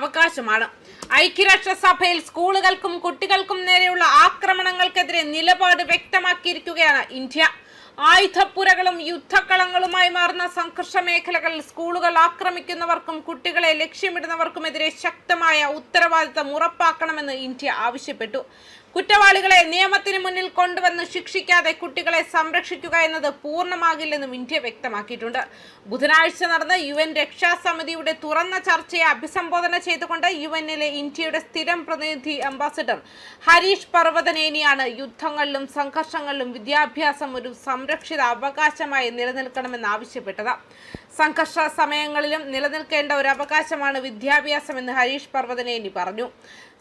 അവകാശമാണ്. ഐക്യരാഷ്ട്രസഭയിൽ സ്കൂളുകൾക്കും കുട്ടികൾക്കും നേരെയുള്ള ആക്രമണങ്ങൾക്കെതിരെ നിലപാട് വ്യക്തമാക്കിയിരിക്കുകയാണ് ഇന്ത്യ. ആയുധപ്പുരകളും യുദ്ധക്കളങ്ങളുമായി മാറുന്ന സംഘർഷ മേഖലകളിൽ സ്കൂളുകൾ ആക്രമിക്കുന്നവർക്കും കുട്ടികളെ ലക്ഷ്യമിടുന്നവർക്കുമെതിരെ ശക്തമായ ഉത്തരവാദിത്തം ഉറപ്പാക്കണമെന്ന് ഇന്ത്യ ആവശ്യപ്പെട്ടു. കുറ്റവാളികളെ നിയമത്തിന് മുന്നിൽ കൊണ്ടുവന്ന് ശിക്ഷിക്കാതെ കുട്ടികളെ സംരക്ഷിക്കുക എന്നത് പൂർണ്ണമാകില്ലെന്നും ഇന്ത്യ വ്യക്തമാക്കിയിട്ടുണ്ട്. ബുധനാഴ്ച നടന്ന UN രക്ഷാസമിതിയുടെ തുറന്ന ചർച്ചയെ അഭിസംബോധന ചെയ്തുകൊണ്ട് UNലെ ഇന്ത്യയുടെ സ്ഥിരം പ്രതിനിധി അംബാസിഡർ ഹരീഷ് പർവതനേനിയാണ് യുദ്ധങ്ങളിലും സംഘർഷങ്ങളിലും വിദ്യാഭ്യാസം ഒരു സംരക്ഷിത അവകാശമായി നിലനിൽക്കണമെന്ന് ആവശ്യപ്പെട്ടത്. സംഘർഷ സമയങ്ങളിലും നിലനിൽക്കേണ്ട ഒരു അവകാശമാണ് വിദ്യാഭ്യാസമെന്ന് ഹരീഷ് പർവതനേനി പറഞ്ഞു.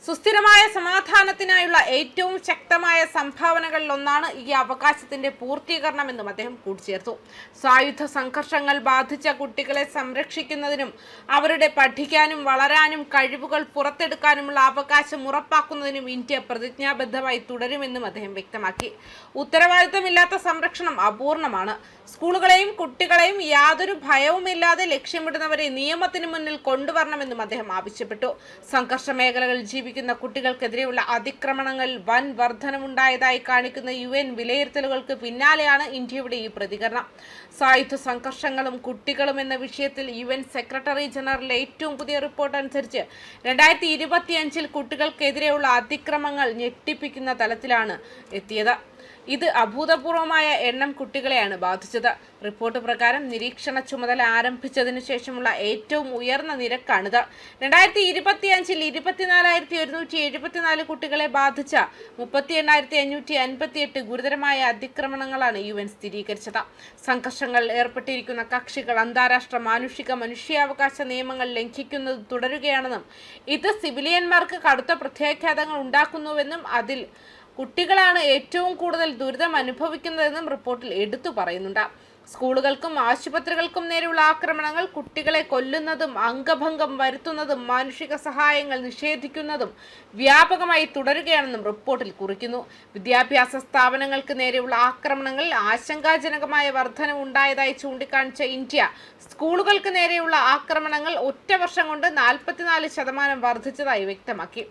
സുസ്ഥിരമായ സമാധാനത്തിനായുള്ള ഏറ്റവും ശക്തമായ സംഭാവനകളിൽ ഒന്നാണ് ഈ അവകാശത്തിന്റെ പൂർത്തീകരണമെന്നും അദ്ദേഹം കൂട്ടിച്ചേർത്തു. സായുധ സംഘർഷങ്ങൾ ബാധിച്ച കുട്ടികളെ സംരക്ഷിക്കുന്നതിനും അവരുടെ പഠിക്കാനും വളരാനും കഴിവുകൾ പുറത്തെടുക്കാനുമുള്ള അവകാശം ഉറപ്പാക്കുന്നതിനും ഇന്ത്യ പ്രതിജ്ഞാബദ്ധമായി തുടരുമെന്നും അദ്ദേഹം വ്യക്തമാക്കി. ഉത്തരവാദിത്തമില്ലാത്ത സംരക്ഷണം അപൂർണമാണ്. സ്കൂളുകളെയും കുട്ടികളെയും യാതൊരു ഭയവുമില്ലാതെ ലക്ഷ്യമിടുന്നവരെ നിയമത്തിന് മുന്നിൽ കൊണ്ടുവരണമെന്നും അദ്ദേഹം ആവശ്യപ്പെട്ടു. സംഘർഷ മേഖലകളിൽ ജീവിക്കുന്ന കുട്ടികൾക്കെതിരെയുള്ള അതിക്രമണങ്ങളിൽ വൻ വർധനമുണ്ടായതായി കാണിക്കുന്ന UN വിലയിരുത്തലുകൾക്ക് പിന്നാലെയാണ് ഇന്ത്യയുടെ ഈ പ്രതികരണം. സായുധ സംഘർഷങ്ങളും കുട്ടികളും എന്ന വിഷയത്തിൽ UN സെക്രട്ടറി ജനറലിന്റെ ഏറ്റവും പുതിയ റിപ്പോർട്ട് അനുസരിച്ച് 2025 കുട്ടികൾക്കെതിരെയുള്ള അതിക്രമങ്ങൾ ഞെട്ടിപ്പിക്കുന്ന തലത്തിലാണ് എത്തിയത്. ഇത് അഭൂതപൂർവമായ എണ്ണം കുട്ടികളെയാണ് ബാധിച്ചത്. റിപ്പോർട്ട് പ്രകാരം നിരീക്ഷണ ചുമതല ആരംഭിച്ചതിനു ശേഷമുള്ള ഏറ്റവും ഉയർന്ന നിരക്കാണിത്. 2025 24,174 കുട്ടികളെ ബാധിച്ച 38,558 ഗുരുതരമായ അതിക്രമണങ്ങളാണ് UN സ്ഥിരീകരിച്ചത്. സംഘർഷങ്ങളിൽ ഏർപ്പെട്ടിരിക്കുന്ന കക്ഷികൾ അന്താരാഷ്ട്ര മനുഷ്യാവകാശ നിയമങ്ങൾ ലംഘിക്കുന്നത് തുടരുകയാണെന്നും ഇത് സിവിലിയന്മാർക്ക് കടുത്ത പ്രത്യാഘാതങ്ങൾ ഉണ്ടാക്കുന്നുവെന്നും അതിൽ കുട്ടികളാണ് ഏറ്റവും കൂടുതൽ ദുരിതം അനുഭവിക്കുന്നതെന്നും റിപ്പോർട്ടിൽ എടുത്തു പറയുന്നുണ്ട്. സ്കൂളുകൾക്കും ആശുപത്രികൾക്കും നേരെയുള്ള ആക്രമണങ്ങൾ, കുട്ടികളെ കൊല്ലുന്നതും അംഗഭംഗം വരുത്തുന്നതും മാനുഷിക സഹായങ്ങൾ നിഷേധിക്കുന്നതും വ്യാപകമായി തുടരുകയാണെന്നും റിപ്പോർട്ടിൽ കുറിക്കുന്നു. വിദ്യാഭ്യാസ സ്ഥാപനങ്ങൾക്ക് നേരെയുള്ള ആക്രമണങ്ങളിൽ ആശങ്കാജനകമായ വർധന ഉണ്ടായതായി ചൂണ്ടിക്കാണിച്ച ഇന്ത്യ സ്കൂളുകൾക്ക് നേരെയുള്ള ആക്രമണങ്ങൾ ഒറ്റ വർഷം കൊണ്ട് 44% വർദ്ധിച്ചതായി വ്യക്തമാക്കി.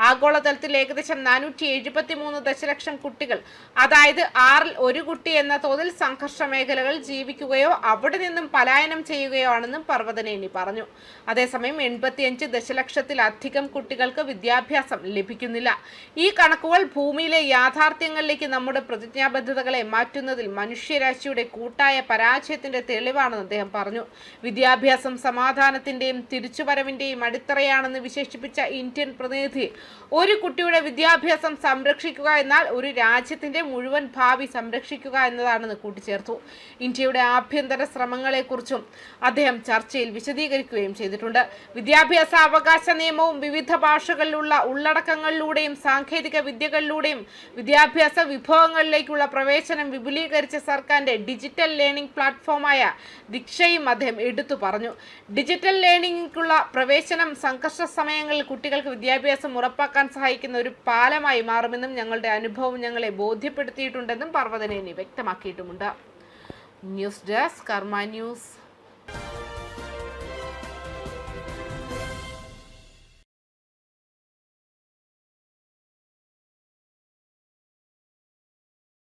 ആഗോളതലത്തിൽ ഏകദേശം 473 ദശലക്ഷം കുട്ടികൾ, അതായത് 6ൽ 1 കുട്ടി എന്ന തോതിൽ സംഘർഷ മേഖലകളിൽ ജീവിക്കുകയോ അവിടെ നിന്നും പലായനം ചെയ്യുകയോ ആണെന്നും പർവതനേനി പറഞ്ഞു. അതേസമയം 85 ദശലക്ഷത്തിലധികം കുട്ടികൾക്ക് വിദ്യാഭ്യാസം ലഭിക്കുന്നില്ല. ഈ കണക്കുകൾ ഭൂമിയിലെ യാഥാർത്ഥ്യങ്ങളിലേക്ക് നമ്മുടെ പ്രതിജ്ഞാബദ്ധതകളെ മാറ്റുന്നതിൽ മനുഷ്യരാശിയുടെ കൂട്ടായ പരാജയത്തിന്റെ തെളിവാണെന്ന് അദ്ദേഹം പറഞ്ഞു. വിദ്യാഭ്യാസം സമാധാനത്തിന്റെയും തിരിച്ചുവരവിന്റെയും അടിത്തറയാണെന്ന് വിശേഷിപ്പിച്ച ഇന്ത്യൻ പ്രതിനിധി ഒരു കുട്ടിയുടെ വിദ്യാഭ്യാസം സംരക്ഷിക്കുക എന്നാൽ ഒരു രാജ്യത്തിന്റെ മുഴുവൻ ഭാവി സംരക്ഷിക്കുക എന്നതാണെന്ന് കൂട്ടിച്ചേർത്തു. ഇന്ത്യയുടെ ആഭ്യന്തര ശ്രമങ്ങളെക്കുറിച്ചും അദ്ദേഹം ചർച്ചയിൽ വിശദീകരിക്കുകയും ചെയ്തിട്ടുണ്ട്. വിദ്യാഭ്യാസ അവകാശ നിയമവും വിവിധ ഭാഷകളിലുള്ള ഉള്ളടക്കങ്ങളിലൂടെയും സാങ്കേതിക വിദ്യകളിലൂടെയും വിദ്യാഭ്യാസ വിഭവങ്ങളിലേക്കുള്ള പ്രവേശനം വിപുലീകരിച്ച സർക്കാരിന്റെ ഡിജിറ്റൽ ലേണിംഗ് പ്ലാറ്റ്ഫോമായ ദീക്ഷയും അദ്ദേഹം എടുത്തു പറഞ്ഞു. ഡിജിറ്റൽ ലേണിംഗിലേക്കുള്ള പ്രവേശനം സംഘർഷ സമയങ്ങളിൽ കുട്ടികൾക്ക് വിദ്യാഭ്യാസം ഉറപ്പാക്കാൻ സഹായിക്കുന്ന ഒരു പാലമായി മാറുമെന്നും ഞങ്ങളുടെ അനുഭവം ഞങ്ങളെ ബോധ്യപ്പെടുത്തിയിട്ടുണ്ടെന്നും പർവതനേനി വ്യക്തമാക്കിയിട്ടുമുണ്ട്. ന്യൂസ് ഡെസ്ക് കർമ്മ ന്യൂസ്.